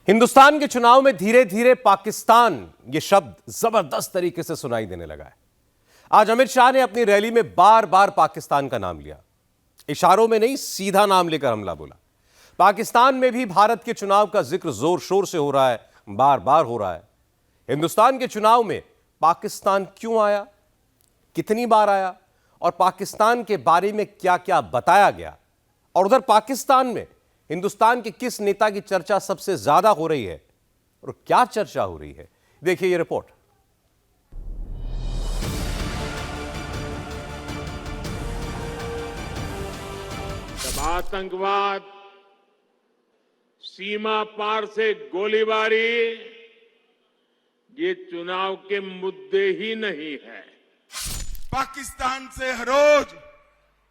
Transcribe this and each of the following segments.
हिंदुस्तान के चुनाव में धीरे धीरे पाकिस्तान ये शब्द जबरदस्त तरीके से सुनाई देने लगा है। आज अमित शाह ने अपनी रैली में बार बार पाकिस्तान का नाम लिया, इशारों में नहीं सीधा नाम लेकर हमला बोला। पाकिस्तान में भी भारत के चुनाव का जिक्र जोर शोर से हो रहा है, बार बार हो रहा है। हिंदुस्तान के चुनाव में पाकिस्तान क्यों आया, कितनी बार आया और पाकिस्तान के बारे में क्या क्या बताया गया, और उधर पाकिस्तान में हिंदुस्तान के किस नेता की चर्चा सबसे ज्यादा हो रही है और क्या चर्चा हो रही है, देखिए ये रिपोर्ट। जब आतंकवाद, सीमा पार से गोलीबारी ये चुनाव के मुद्दे ही नहीं है। पाकिस्तान से हर रोज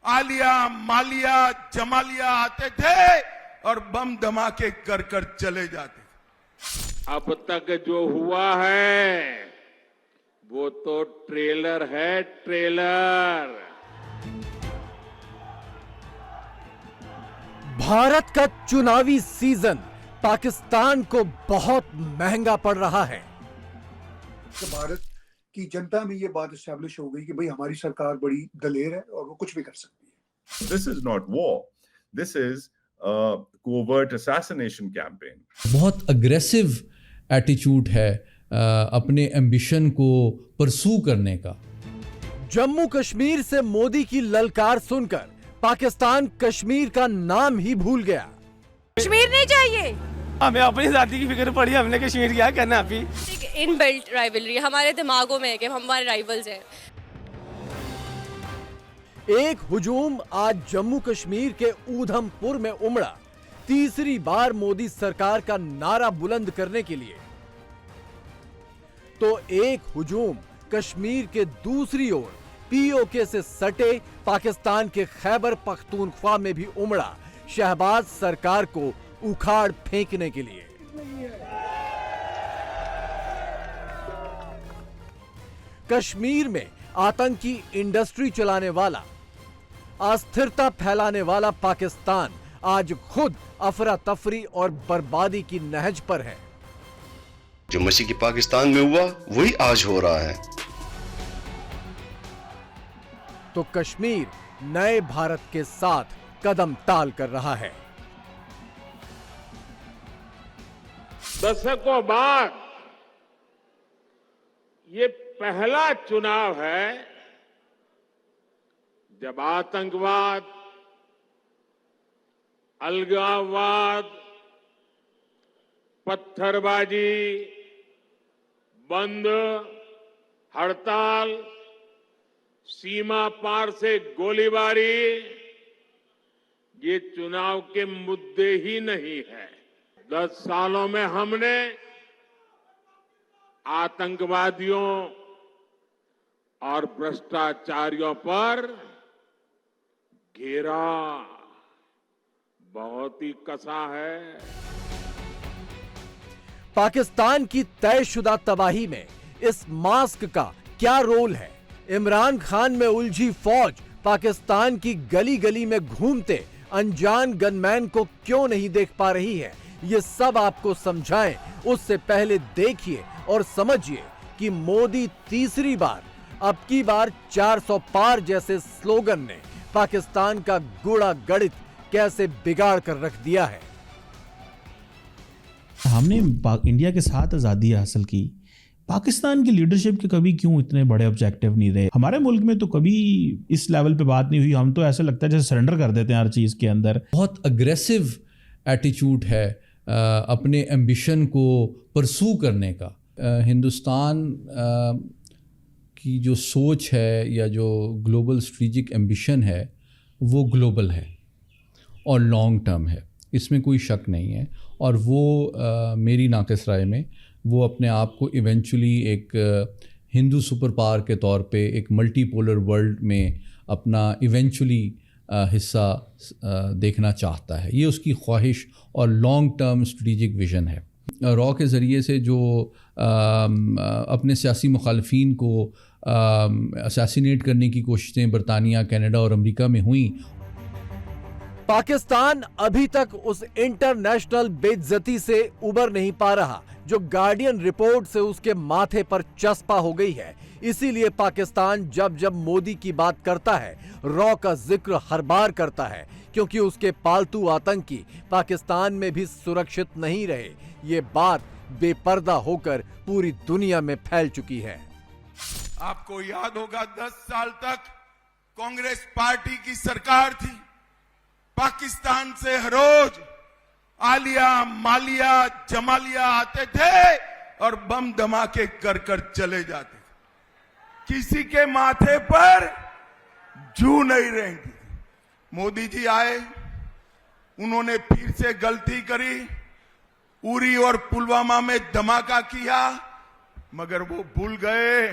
आलिया, मालिया, जमालिया आते थे और बम धमाके कर कर चले जाते थे। अब तक जो हुआ है वो तो ट्रेलर है, ट्रेलर। भारत का चुनावी सीजन पाकिस्तान को बहुत महंगा पड़ रहा है। तो भारत की जनता में ये बात एस्टैब्लिश हो गई कि भाई हमारी सरकार बड़ी दलेर है और वो कुछ भी कर सकती है। This is not war. This is a covert assassination campaign. बहुत अग्रेसिव एटीट्यूड है अपने एम्बिशन को परसू करने का। जम्मू कश्मीर से मोदी की ललकार सुनकर पाकिस्तान कश्मीर का नाम ही भूल गया। कश्मीर नहीं चाहिए, हमें अपनी जाति की फिक्र पड़ी, हमने कश्मीर क्या करना। अभी इन बेल्ट राइवलरी हमारे दिमागों में है कि हम हमारे राइवल्स हैं। एक हुजूम आज जम्मू कश्मीर के ऊधमपुर में उमड़ा, तीसरी बार मोदी सरकार का नारा बुलंद करने के लिए। तो एक हुजूम कश्मीर के दूसरी ओर पीओके से सटे पाकिस्तान के खैबर पख्तूनख्वा में भी उमड़ा, शहबाज सरकार को उखाड़ फेंकने के लिए। कश्मीर में आतंकी इंडस्ट्री चलाने वाला, अस्थिरता फैलाने वाला पाकिस्तान आज खुद अफरा तफरी और बर्बादी की नहज पर है। जो मसीह की पाकिस्तान में हुआ वही आज हो रहा है। तो कश्मीर नए भारत के साथ कदम ताल कर रहा है। दशकों बाद ये पहला चुनाव है जब आतंकवाद, अलगाववाद, पत्थरबाजी, बंद, हड़ताल, सीमा पार से गोलीबारी ये चुनाव के मुद्दे ही नहीं है। 10 सालों में हमने आतंकवादियों और भ्रष्टाचारियों पर घेरा बहुत ही कसा है। पाकिस्तान की तयशुदा तबाही में इस मास्क का क्या रोल है? इमरान खान में उलझी फौज पाकिस्तान की गली गली में घूमते अनजान गनमैन को क्यों नहीं देख पा रही है? ये सब आपको समझाएं उससे पहले देखिए और समझिए कि मोदी तीसरी बार, अब की बार 400 पार जैसे स्लोगन ने पाकिस्तान का गुड़ा गणित कैसे बिगाड़ कर रख दिया है। हमने इंडिया के साथ आज़ादी हासिल की, पाकिस्तान की लीडरशिप के कभी क्यों इतने बड़े ऑब्जेक्टिव नहीं रहे? हमारे मुल्क में तो कभी इस लेवल पे बात नहीं हुई। हम तो ऐसा लगता है जैसे सरेंडर कर देते हैं हर चीज़ के अंदर। बहुत अग्रेसिव एटीट्यूड है अपने एम्बिशन को परसू करने का। हिंदुस्तान की जो सोच है या जो ग्लोबल स्ट्रेटेजिक एम्बिशन है वो ग्लोबल है और लॉन्ग टर्म है, इसमें कोई शक नहीं है। और वो मेरी नाक़िस राय में वो अपने आप को इवेंचुअली एक हिंदू सुपर पावर के तौर पे एक मल्टीपोलर वर्ल्ड में अपना इवेंचुअली हिस्सा देखना चाहता है। ये उसकी ख्वाहिश और लॉन्ग टर्म स्ट्रेटेजिक विज़न है। रॉ के ज़रिए से जो अपने सियासी मुखालफीन को असैसिनेट करने की कोशिशें बरतानिया, कनाडा और अमेरिका में हुई, पाकिस्तान अभी तक उस इंटरनेशनल बेइज्जती से उबर नहीं पा रहा जो गार्डियन रिपोर्ट से उसके माथे पर चस्पा हो गई है। इसीलिए पाकिस्तान जब जब मोदी की बात करता है, रॉ का जिक्र हर बार करता है, क्योंकि उसके पालतू आतंकी पाकिस्तान में भी सुरक्षित नहीं रहे। ये बात बेपर्दा होकर पूरी दुनिया में फैल चुकी है। आपको याद होगा 10 साल तक कांग्रेस पार्टी की सरकार थी। पाकिस्तान से हर रोज आलिया, मालिया, जमालिया आते थे और बम धमाके कर चले जाते थे। किसी के माथे पर जू नहीं रहेंगी। मोदी जी आए, उन्होंने फिर से गलती करी, उरी और पुलवामा में धमाका किया, मगर वो भूल गए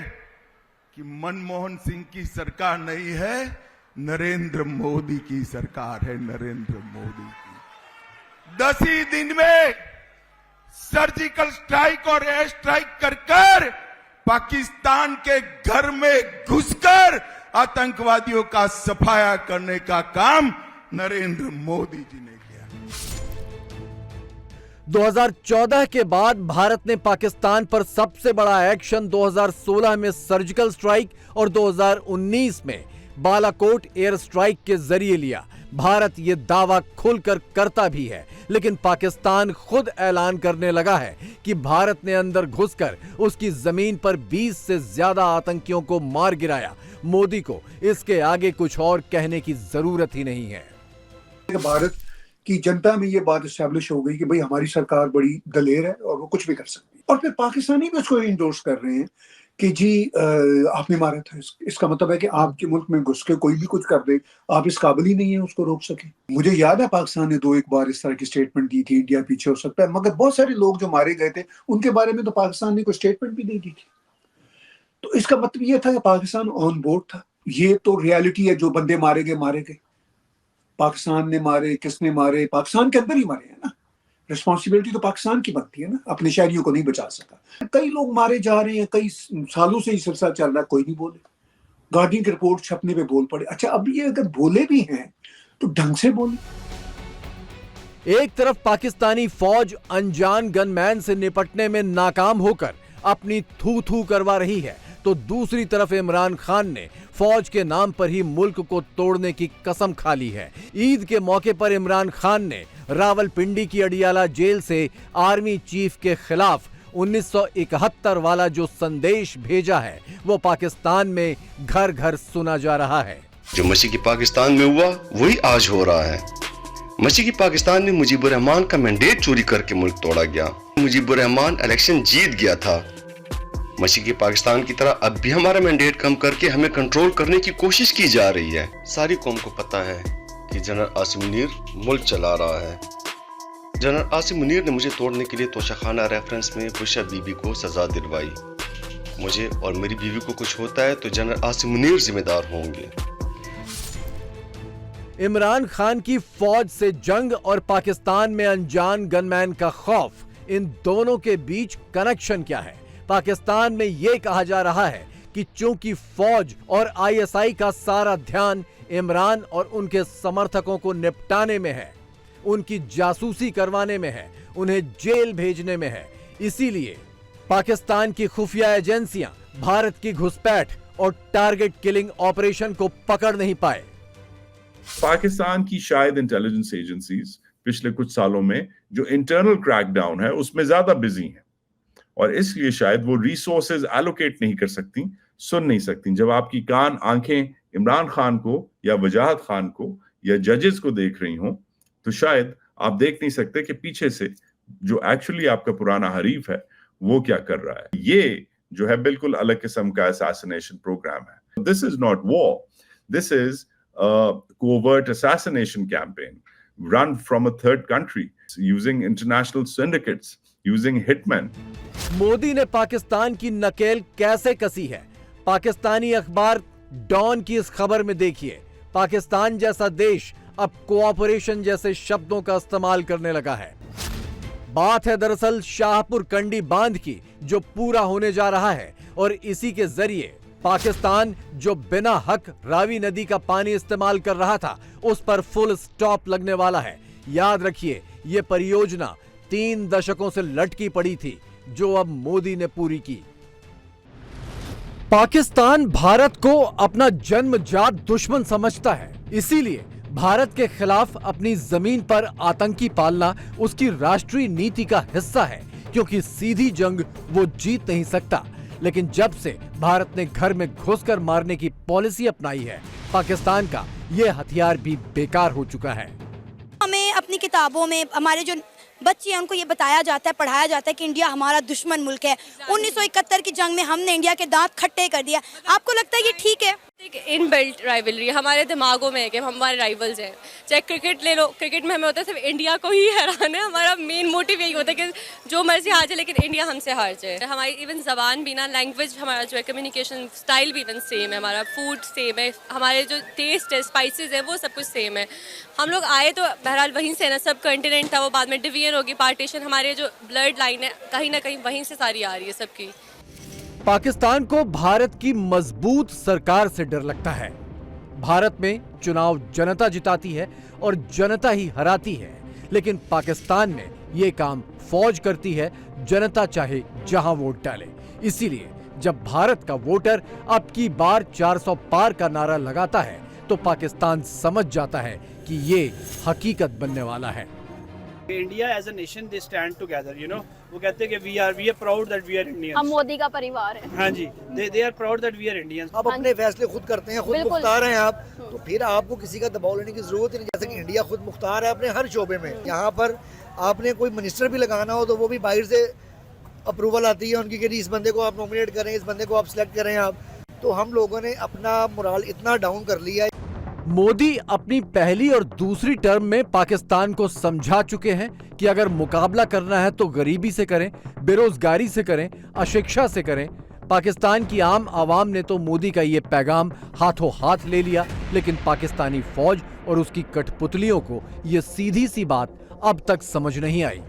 कि मनमोहन सिंह की सरकार नहीं है, नरेंद्र मोदी की सरकार है। नरेंद्र मोदी की 10 ही दिन में सर्जिकल स्ट्राइक और एयर स्ट्राइक कर पाकिस्तान के घर में घुसकर आतंकवादियों का सफाया करने का काम नरेंद्र मोदी जी ने किया। 2014 के बाद भारत ने पाकिस्तान पर सबसे बड़ा एक्शन 2016 में सर्जिकल स्ट्राइक और 2019 में बालाकोट एयर स्ट्राइक के जरिए लिया। भारत ये दावा खुलकर करता भी है, लेकिन पाकिस्तान खुद ऐलान करने लगा है कि भारत ने अंदर घुसकर उसकी जमीन पर 20 से ज्यादा आतंकियों को मार गिराया। मोदी को इसके आगे कुछ और कहने की जरूरत ही नहीं है। भारत की जनता में ये बात एस्टैब्लिश हो गई कि भाई हमारी सरकार बड़ी दलेर है और वो कुछ भी कर सकती है। और फिर पाकिस्तानी भी उसको इंडोर्स कर रहे हैं कि जी आपने मारा था। इसका मतलब है कि आपके मुल्क में घुस के कोई भी कुछ कर दे, आप इस काबिल ही नहीं है उसको रोक सके। मुझे याद है पाकिस्तान ने 2-1 बार इस तरह की स्टेटमेंट दी थी, इंडिया पीछे हो सकता है, मगर बहुत सारे लोग जो मारे गए थे उनके बारे में तो पाकिस्तान ने कोई स्टेटमेंट भी नहीं दी थी। तो इसका मतलब ये था कि पाकिस्तान ऑन बोर्ड था। ये तो रियलिटी है, जो बंदे मारे गए पाकिस्तान ने मारे, किसने मारे, पाकिस्तान के अंदर ही मारे हैं ना। रिस्पॉन्सिबिलिटी तो पाकिस्तान की बनती है ना, अपने शहरियों को नहीं बचा सका। कई लोग मारे जा रहे हैं, कई सालों से ही सिलसिला चल रहा है, कोई नहीं बोले। गार्डियन की रिपोर्ट छपने पे बोल पड़े। अच्छा, अब ये अगर बोले भी हैं तो ढंग से बोले। एक तरफ पाकिस्तानी फौज अनजान गनमैन से निपटने में नाकाम होकर अपनी थू करवा रही है, तो दूसरी तरफ इमरान खान ने फौज के नाम पर ही मुल्क को तोड़ने की कसम खा ली है। ईद के मौके पर इमरान खान ने रावलपिंडी की अडियाला जेल से आर्मी चीफ के खिलाफ 1971 वाला जो संदेश भेजा है, वो पाकिस्तान में घर घर सुना जा रहा है। जो मशीकी पाकिस्तान में हुआ वही आज हो रहा है। मशीकी पाकिस्तान में मुजीबुर रहमान का मैंडेट चोरी करके मुल्क तोड़ा गया। मुजीबुर रहमान इलेक्शन जीत गया था। मशीकी पाकिस्तान की तरह अब भी हमारा मैंडेट कम करके हमें कंट्रोल करने की कोशिश की जा रही है। सारी कौम को पता है कि जनरल आसिम मुनीर मुल्क चला रहा है। जनरल आसिम मुनीर ने मुझे तोड़ने के लिए तोशाखाना रेफरेंस में बुशरा बीबी को सजा दिलवाई। मुझे और मेरी बीवी को कुछ होता है तो जनरल आसिम मुनीर जिम्मेदार होंगे। इमरान खान की फौज से जंग और पाकिस्तान में अनजान गनमैन का खौफ, इन दोनों के बीच कनेक्शन क्या है? पाकिस्तान में यह कहा जा रहा है कि चूंकि फौज और आईएसआई का सारा ध्यान इमरान और उनके समर्थकों को निपटाने में है, उनकी जासूसी करवाने में है, उन्हें जेल भेजने में है, इसीलिए पाकिस्तान की खुफिया एजेंसियां भारत की घुसपैठ और टारगेट किलिंग ऑपरेशन को पकड़ नहीं पाए। पाकिस्तान की शायद इंटेलिजेंस एजेंसीज पिछले कुछ सालों में जो इंटरनल क्रैकडाउन है उसमें ज्यादा बिजी हैं और इसलिए शायद वो रिसोर्सेज एलोकेट नहीं कर सकती, सुन नहीं सकती। जब आपकी कान आंखें इमरान खान को या वजाहत खान को या जजेस को देख रही हों तो शायद आप देख नहीं सकते कि पीछे से जो एक्चुअली आपका पुराना हरीफ है वो क्या कर रहा है। ये जो है बिल्कुल अलग किस्म का असैसिनेशन प्रोग्राम है। This is not war, this is covert assassination campaign run from a third country using international syndicates, using hitmen. Modi ने पाकिस्तान की नकेल कैसे कसी है? पाकिस्तानी अखबार डॉन की इस खबर में देखिए, पाकिस्तान जैसा देश अब कोऑपरेशन जैसे शब्दों का इस्तेमाल करने लगा है। बात है दरअसल शाहपुर कंडी बांध की, जो पूरा होने जा रहा है और इसी के जरिए पाकिस्तान जो बिना हक रावी नदी का पानी इस्तेमाल कर रहा था, उस पर फुल स्टॉप लगने वाला है। याद रखिए, ये परियोजना 3 दशकों से लटकी पड़ी थी, जो अब मोदी ने पूरी की। पाकिस्तान भारत को अपना जन्मजात दुश्मन समझता है, इसीलिए भारत के खिलाफ अपनी जमीन पर आतंकी पालना उसकी राष्ट्रीय नीति का हिस्सा है, क्योंकि सीधी जंग वो जीत नहीं सकता। लेकिन जब से भारत ने घर में घुसकर मारने की पॉलिसी अपनाई है, पाकिस्तान का ये हथियार भी बेकार हो चुका है। हमें अपनी किताबों में हमारे जो बच्चे हैं उनको ये बताया जाता है, पढ़ाया जाता है कि इंडिया हमारा दुश्मन मुल्क है। 1971 की जंग में हमने इंडिया के दांत खट्टे कर दिया। आपको लगता है ये ठीक है? इन बिल्ट राइवलरी हमारे दिमागों में है कि हम हमारे राइवल्स हैं। चाहे क्रिकेट ले लो, क्रिकेट में हमें होता है सिर्फ इंडिया को ही हराना है। हमारा मेन मोटिव यही होता है कि जो मर्जी हार जाए लेकिन इंडिया हमसे हार जाए। हमारी इवन ज़बान भी ना, लैंग्वेज हमारा जो है, कम्युनिकेशन स्टाइल भी इवन सेम है, हमारा फूड सेम है, हमारे जो टेस्ट है, स्पाइसेस है, वो सब कुछ सेम है। हम लोग आए तो बहरहाल वहीं से ना, सब कंटिनेंट था वो, बाद में डिवीजन होगी, पार्टीशन, हमारे जो ब्लड लाइन है कहीं ना कहीं वहीं से सारी आ रही है सबकी। पाकिस्तान को भारत की मजबूत सरकार से डर लगता है। भारत में चुनाव जनता जिताती है और जनता ही हराती है, लेकिन पाकिस्तान में ये काम फौज करती है, जनता चाहे जहां वोट डाले। इसीलिए जब भारत का वोटर अब की बार 400 पार का नारा लगाता है, तो पाकिस्तान समझ जाता है कि ये हकीकत बनने वाला है। India as a nation they stand together, you know, वो कहते हैं कि we are proud that we are Indians. हम मोदी का परिवार है। हाँ जी, they are proud that we are Indians. आप अपने फैसले खुद करते हैं, खुद मुख्तार हैं आप, तो फिर आपको किसी का दबाव लेने की जरूरत ही नहीं। जैसे कि इंडिया खुद मुख्तार है अपने हर शोबे में। यहाँ पर आपने कोई मिनिस्टर भी लगाना हो तो वो भी बाहर से अप्रूवल आती है उनकी कि इस बंदे को आप नॉमिनेट करें, इस बंदे को आप सिलेक्ट करें आप। तो हम लोगों ने अपना मोराल इतना डाउन कर लिया है। मोदी अपनी पहली और दूसरी टर्म में पाकिस्तान को समझा चुके हैं कि अगर मुकाबला करना है तो गरीबी से करें, बेरोजगारी से करें, अशिक्षा से करें। पाकिस्तान की आम आवाम ने तो मोदी का ये पैगाम हाथों हाथ ले लिया, लेकिन पाकिस्तानी फौज और उसकी कठपुतलियों को ये सीधी सी बात अब तक समझ नहीं आई।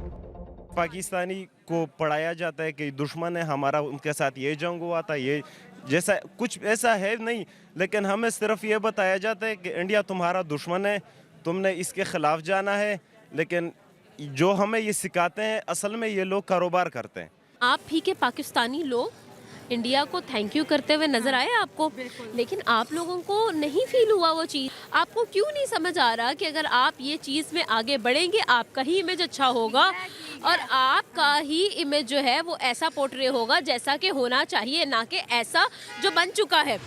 पाकिस्तानी को पढ़ाया जाता है कि दुश्मन है हमारा, उनके साथ ये जंग हुआ था, ये जैसा कुछ ऐसा है नहीं, लेकिन हमें सिर्फ ये बताया जाता है कि इंडिया तुम्हारा दुश्मन है, तुमने इसके खिलाफ जाना है। लेकिन जो हमें ये सिखाते हैं, असल में ये लोग कारोबार करते हैं। आप ही के पाकिस्तानी लोग इंडिया को थैंक यू करते हुए नजर आए आपको, लेकिन आप लोगों को नहीं फील हुआ वो चीज़। आपको क्यों नहीं समझ आ रहा कि अगर आप ये चीज़ में आगे बढ़ेंगे आपका ही इमेज अच्छा होगा और आपका ही इमेज जो है वो ऐसा पोर्ट्रे होगा जैसा कि होना चाहिए, ना कि ऐसा जो बन चुका है।